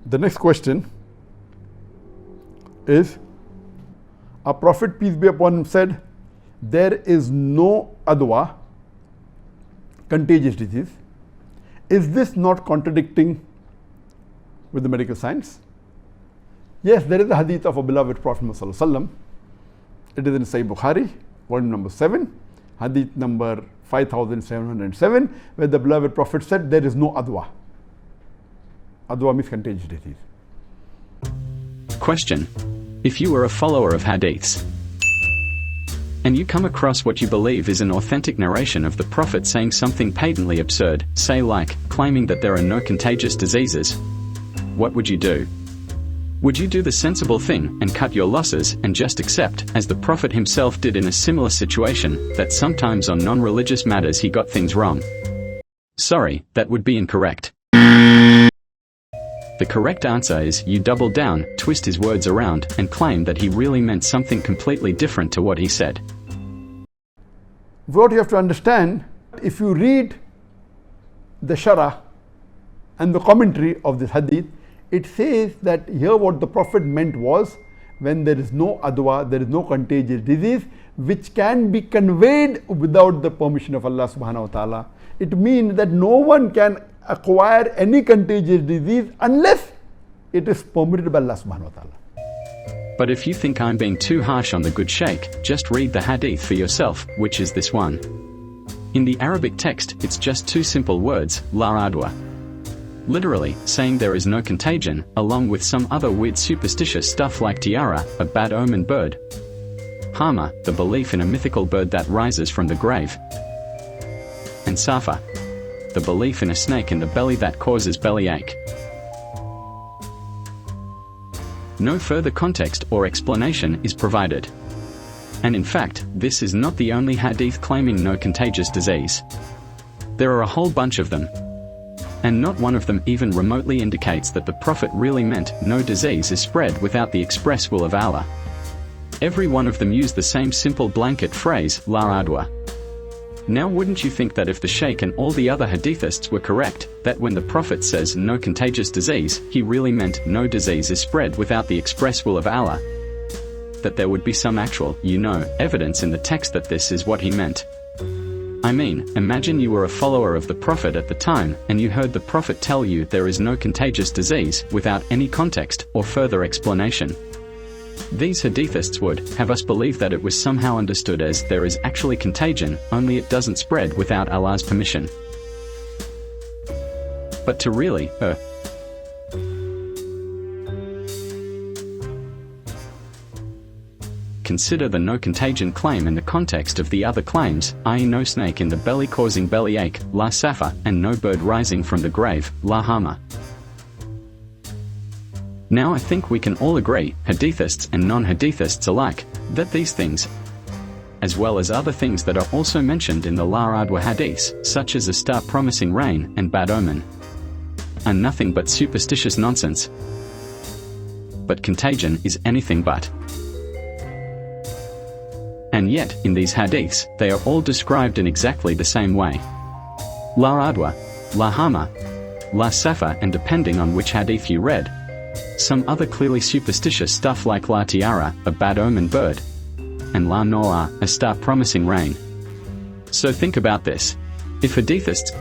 The next question is, our Prophet, peace be upon him, said, there is no adwa, contagious disease. Is this not contradicting with the medical science? Yes, there is a hadith of a beloved Prophet ﷺ. It is in Sahih Bukhari, volume number 7, hadith number 5707, where the beloved Prophet said, there is no adwa. Adwa means contagious disease. Question: if you are a follower of hadiths, and you come across what you believe is an authentic narration of the Prophet saying something patently absurd, say like, claiming that there are no contagious diseases, what would you do? Would you do the sensible thing and cut your losses and just accept, as the Prophet himself did in a similar situation, that sometimes on non-religious matters he got things wrong? Sorry, that would be incorrect. The correct answer is you double down, twist his words around, and claim that he really meant something completely different to what he said. What you have to understand, if you read the Sharah and the commentary of this hadith, it says that here what the Prophet meant was, when there is no adwa, there is no contagious disease which can be conveyed without the permission of Allah subhanahu wa ta'ala. It means that no one can acquire any contagious disease unless it is permitted by Allah subhanahu wa ta'ala. But if you think I'm being too harsh on the good sheikh, just read the hadith for yourself, which is this one. In the Arabic text, it's just two simple words, la adwa. Literally, saying there is no contagion, along with some other weird superstitious stuff like tiara, a bad omen bird, hama, the belief in a mythical bird that rises from the grave, and safa, the belief in a snake in the belly that causes bellyache. No further context or explanation is provided. And in fact, this is not the only hadith claiming no contagious disease. There are a whole bunch of them. And not one of them even remotely indicates that the Prophet really meant no disease is spread without the express will of Allah. Every one of them used the same simple blanket phrase, la adwa. Now wouldn't you think that if the Shaykh and all the other hadithists were correct, that when the Prophet says no contagious disease, he really meant no disease is spread without the express will of Allah? That there would be some actual, evidence in the text that this is what he meant. I mean, imagine you were a follower of the Prophet at the time, and you heard the Prophet tell you there is no contagious disease without any context or further explanation. These hadithists would have us believe that it was somehow understood as there is actually contagion, only it doesn't spread without Allah's permission. But to really, consider the no contagion claim in the context of the other claims, i.e. no snake in the belly causing bellyache, la safa, and no bird rising from the grave, la hama. Now I think we can all agree, hadithists and non-hadithists alike, that these things, as well as other things that are also mentioned in the la adwa hadiths, such as a star promising rain and bad omen, are nothing but superstitious nonsense. But contagion is anything but. And yet, in these hadiths, they are all described in exactly the same way. La adwa, la hama, la safa, and depending on which hadith you read, some other clearly superstitious stuff like la tiara, a bad omen bird, and la noa, a star promising rain. So think about this. If hadithists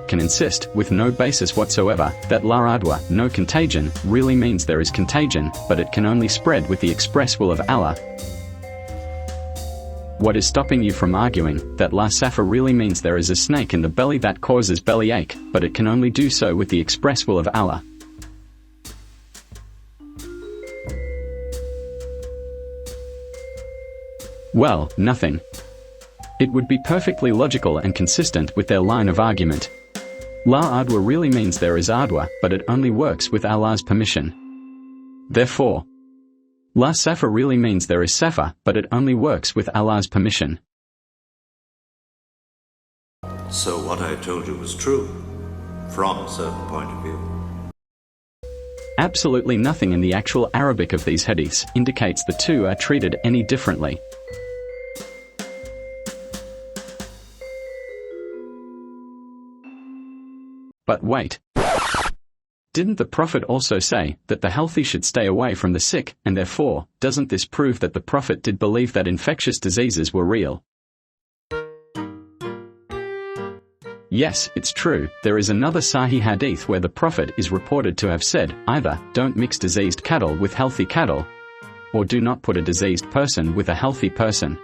can insist, with no basis whatsoever, that la adwa, no contagion, really means there is contagion, but it can only spread with the express will of Allah, what is stopping you from arguing that la safa really means there is a snake in the belly that causes bellyache, but it can only do so with the express will of Allah? Well, nothing. It would be perfectly logical and consistent with their line of argument. La adwa really means there is adwa, but it only works with Allah's permission. Therefore, la safa really means there is safa, but it only works with Allah's permission. So what I told you was true, from a certain point of view. Absolutely nothing in the actual Arabic of these hadiths indicates the two are treated any differently. But wait. Didn't the Prophet also say that the healthy should stay away from the sick, and therefore, doesn't this prove that the Prophet did believe that infectious diseases were real? Yes, it's true, there is another sahih hadith where the Prophet is reported to have said, either, don't mix diseased cattle with healthy cattle, or do not put a diseased person with a healthy person.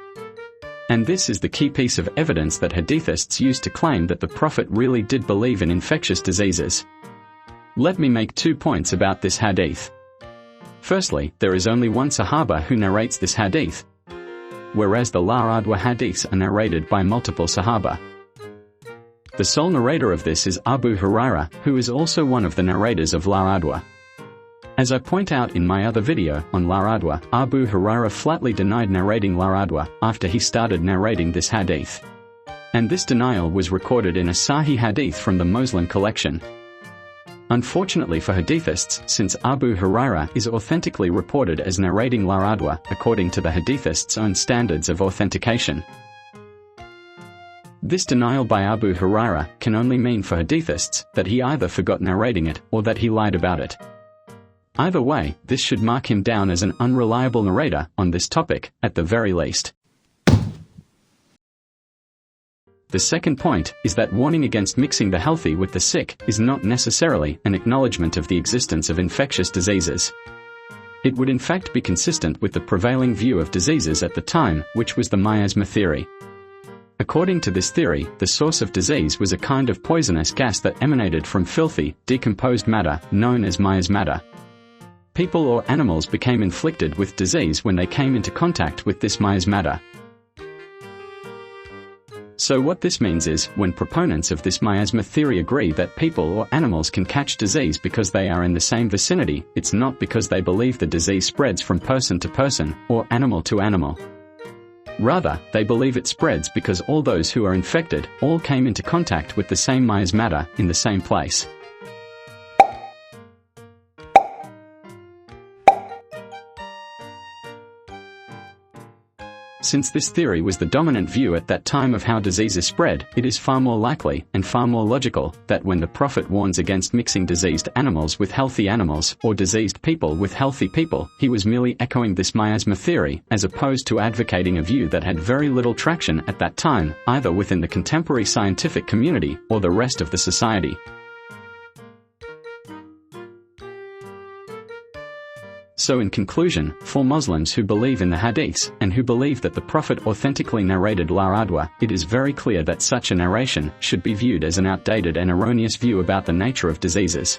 And this is the key piece of evidence that hadithists use to claim that the Prophet really did believe in infectious diseases. Let me make 2 points about this hadith. Firstly, there is only one Sahaba who narrates this hadith, whereas the La Adwa hadiths are narrated by multiple Sahaba. The sole narrator of this is Abu Huraira, who is also one of the narrators of La Adwa. As I point out in my other video on La Adwa, Abu Huraira flatly denied narrating La Adwa after he started narrating this hadith. And this denial was recorded in a Sahih hadith from the Muslim collection. Unfortunately for hadithists, since Abu Huraira is authentically reported as narrating La Adwa according to the hadithists' own standards of authentication, this denial by Abu Huraira can only mean for hadithists that he either forgot narrating it or that he lied about it. Either way, this should mark him down as an unreliable narrator on this topic, at the very least. The second point is that warning against mixing the healthy with the sick is not necessarily an acknowledgement of the existence of infectious diseases. It would in fact be consistent with the prevailing view of diseases at the time, which was the Miasma theory. According to this theory, the source of disease was a kind of poisonous gas that emanated from filthy, decomposed matter, known as miasma. People or animals became inflicted with disease when they came into contact with this miasma. So what this means is, when proponents of this miasma theory agree that people or animals can catch disease because they are in the same vicinity, it's not because they believe the disease spreads from person to person, or animal to animal. Rather, they believe it spreads because all those who are infected all came into contact with the same miasma in the same place. Since this theory was the dominant view at that time of how diseases spread, it is far more likely, and far more logical, that when the Prophet warns against mixing diseased animals with healthy animals, or diseased people with healthy people, he was merely echoing this miasma theory, as opposed to advocating a view that had very little traction at that time, either within the contemporary scientific community, or the rest of the society. So in conclusion, for Muslims who believe in the hadiths, and who believe that the Prophet authentically narrated La Adwa, it is very clear that such a narration should be viewed as an outdated and erroneous view about the nature of diseases.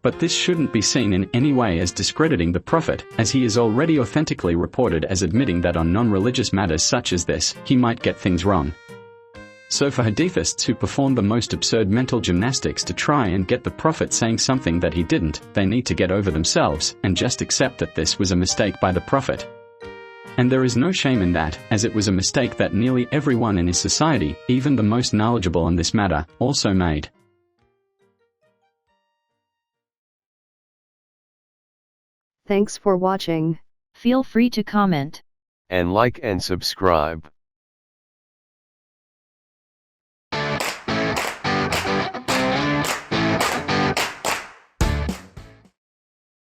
But this shouldn't be seen in any way as discrediting the Prophet, as he is already authentically reported as admitting that on non-religious matters such as this, he might get things wrong. So for hadithists who perform the most absurd mental gymnastics to try and get the Prophet saying something that he didn't, they need to get over themselves, and just accept that this was a mistake by the Prophet. And there is no shame in that, as it was a mistake that nearly everyone in his society, even the most knowledgeable on this matter, also made. Thanks for watching. Feel free to comment and like and subscribe.